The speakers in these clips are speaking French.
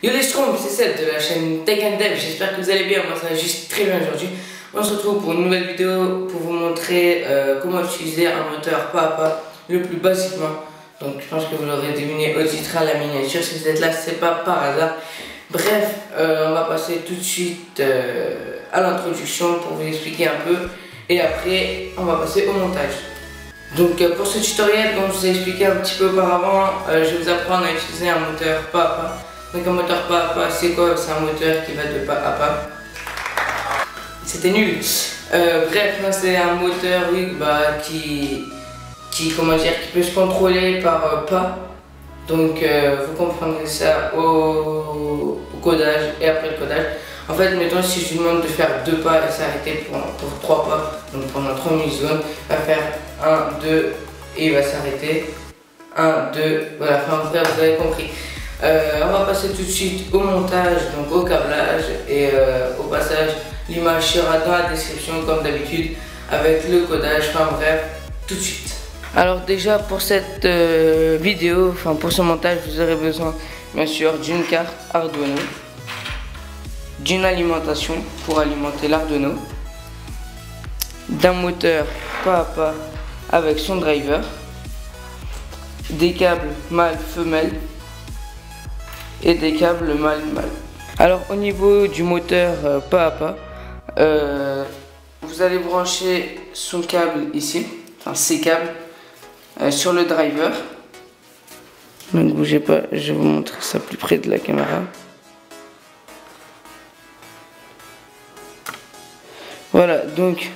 Yo les Schtroumpfs, c'est celle de la chaîne Tech and Dev, j'espère que vous allez bien, moi ça va juste très bien aujourd'hui. On se retrouve pour une nouvelle vidéo pour vous montrer comment utiliser un moteur pas à pas, le plus basiquement. Donc je pense que vous l'aurez deviné au titre à la miniature, si vous êtes là c'est pas par hasard. Bref, on va passer tout de suite à l'introduction pour vous expliquer un peu et après on va passer au montage. Donc pour ce tutoriel, comme je vous ai expliqué un petit peu auparavant, je vais vous apprendre à utiliser un moteur pas à pas. Donc un moteur pas à pas, c'est quoi? C'est un moteur qui va de pas à pas. C'était nul. Bref, c'est un moteur oui, qui peut se contrôler par pas. Donc vous comprendrez ça au codage et après le codage. En fait, mettons si je lui demande de faire 2 pas et s'arrêter pour 3 pas, donc pendant 3 millisecondes, il va faire 1, 2 et il va s'arrêter. 1, 2, voilà, enfin bref, vous avez compris. On va passer tout de suite au montage, donc au câblage et au passage. L'image sera dans la description comme d'habitude avec le codage, enfin bref, tout de suite. Alors déjà pour cette vidéo, enfin pour ce montage, vous aurez besoin bien sûr d'une carte Arduino, d'une alimentation pour alimenter l'Arduino, d'un moteur pas à pas avec son driver, des câbles mâle-femelle et des câbles mâle-mâle. Alors au niveau du moteur pas à pas, vous allez brancher son câble ici, enfin ces câbles, sur le driver. Ne bougez pas, je vais vous montrer ça plus près de la caméra. Voilà, donc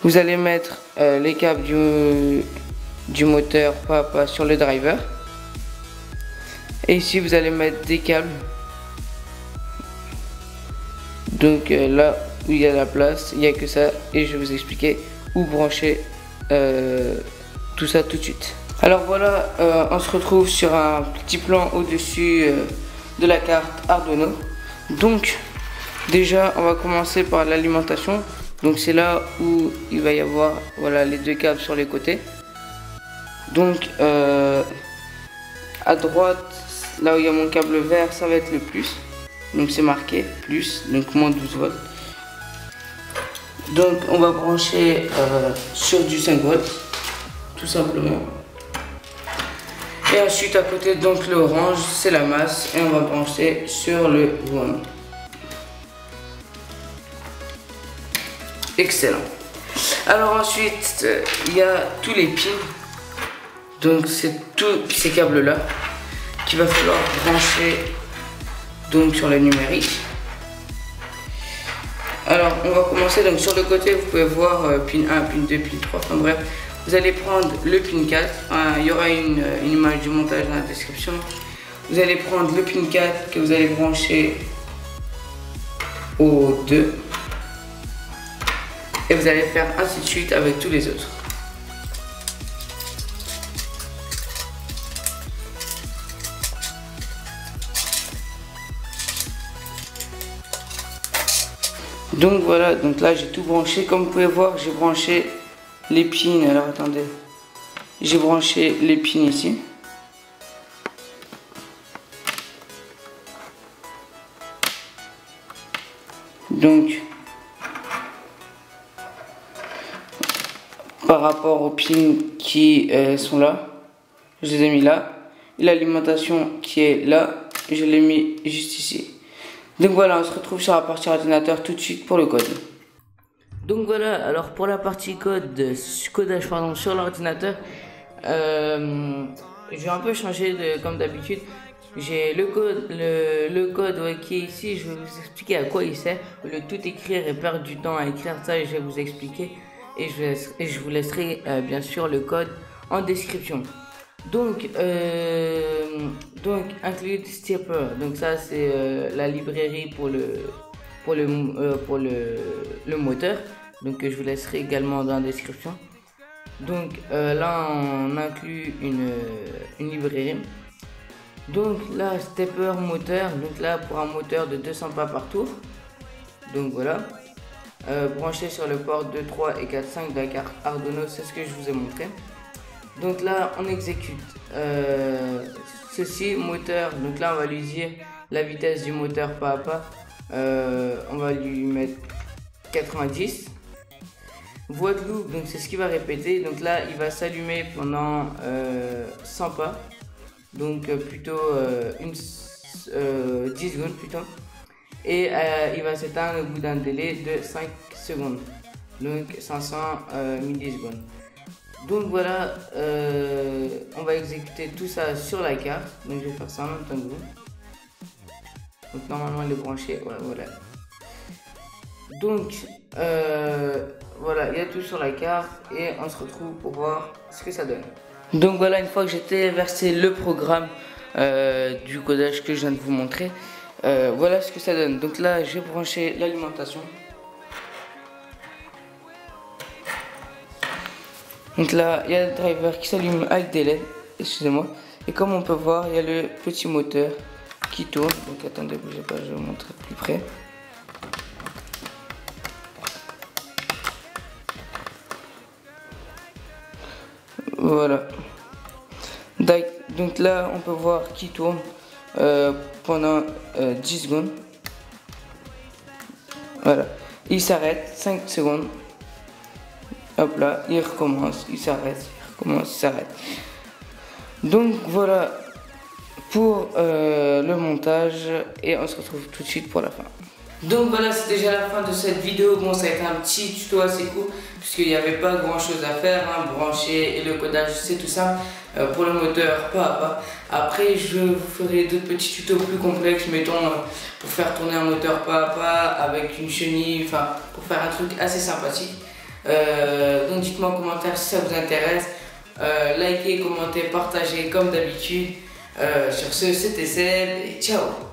vous allez mettre les câbles du moteur pas à pas sur le driver. Et ici vous allez mettre des câbles. Donc là où il y a la place, il n'y a que ça et je vais vous expliquer où brancher tout ça tout de suite. Alors voilà, on se retrouve sur un petit plan au-dessus de la carte Arduino. Donc déjà on va commencer par l'alimentation. Donc c'est là où il va y avoir voilà, les 2 câbles sur les côtés. Donc à droite, là où il y a mon câble vert, ça va être le plus. Donc c'est marqué plus, donc moins 12 volts. Donc on va brancher sur du 5 volts, tout simplement. Et ensuite à côté, donc le orange, c'est la masse. Et on va brancher sur le one. Excellent. Alors ensuite, il y a tous les pins. Donc c'est tous ces câbles là qu'il va falloir brancher donc sur le numérique. Alors on va commencer donc sur le côté, vous pouvez voir pin 1, pin 2, pin 3, enfin bref. Vous allez prendre le pin 4, il y aura une image du montage dans la description. Vous allez prendre le pin 4 que vous allez brancher au 2. Et vous allez faire ainsi de suite avec tous les autres. Donc voilà, donc là j'ai tout branché. Comme vous pouvez voir, j'ai branché les pins. Alors attendez, j'ai branché les pins ici. Donc par rapport aux pins qui sont là, je les ai mis là. L'alimentation qui est là, je l'ai mis juste ici. Donc voilà, on se retrouve sur la partie ordinateur tout de suite pour le code. Donc voilà, alors pour la partie codage sur l'ordinateur, je vais un peu changer comme d'habitude. J'ai le code ouais, qui est ici, je vais vous expliquer à quoi il sert. Au lieu de tout écrire et perdre du temps à écrire ça, je vais vous expliquer. Et je vous laisserai bien sûr le code en description. Donc include stepper, donc ça c'est la librairie pour le moteur, donc je vous laisserai également dans la description. Donc là on inclut une librairie. Donc là stepper moteur, donc là pour un moteur de 200 pas par tour. Donc voilà, branché sur le port 2, 3 et 4, 5 de la carte Arduino, c'est ce que je vous ai montré. Donc là on exécute ceci moteur, donc là on va lui dire la vitesse du moteur pas à pas, on va lui mettre 90. Voie de loup, donc c'est ce qu'il va répéter. Donc là, il va s'allumer pendant 100 pas. Donc plutôt 10 secondes plutôt. Et il va s'éteindre au bout d'un délai de 5 secondes. Donc 500 millisecondes. Donc voilà, on va exécuter tout ça sur la carte. Donc je vais faire ça en même temps que vous. Donc normalement il est branché, voilà. Donc voilà, il y a tout sur la carte et on se retrouve pour voir ce que ça donne. Donc voilà, une fois que j'ai téléversé le programme du codage que je viens de vous montrer, voilà ce que ça donne. Donc là, j'ai branché l'alimentation. Donc là, il y a le driver qui s'allume avec des LED, excusez-moi. Et comme on peut voir, il y a le petit moteur qui tourne. Donc attendez, bougez pas, je vais vous montrer de plus près. Voilà. Donc là, on peut voir qu'il tourne pendant 10 secondes. Voilà. Il s'arrête 5 secondes. Hop là, il recommence, il s'arrête, il recommence, il s'arrête. Donc voilà pour le montage et on se retrouve tout de suite pour la fin. Donc voilà, c'est déjà la fin de cette vidéo. Bon, ça a été un petit tuto assez court puisqu'il n'y avait pas grand chose à faire, hein. Brancher et le codage, c'est tout ça. Pour le moteur, pas à pas. Après, je vous ferai d'autres petits tutos plus complexes, mettons pour faire tourner un moteur pas à pas avec une chenille, enfin pour faire un truc assez sympathique. Donc dites-moi en commentaire si ça vous intéresse. Likez, commentez, partagez comme d'habitude. Sur ce, c'était Seb et ciao.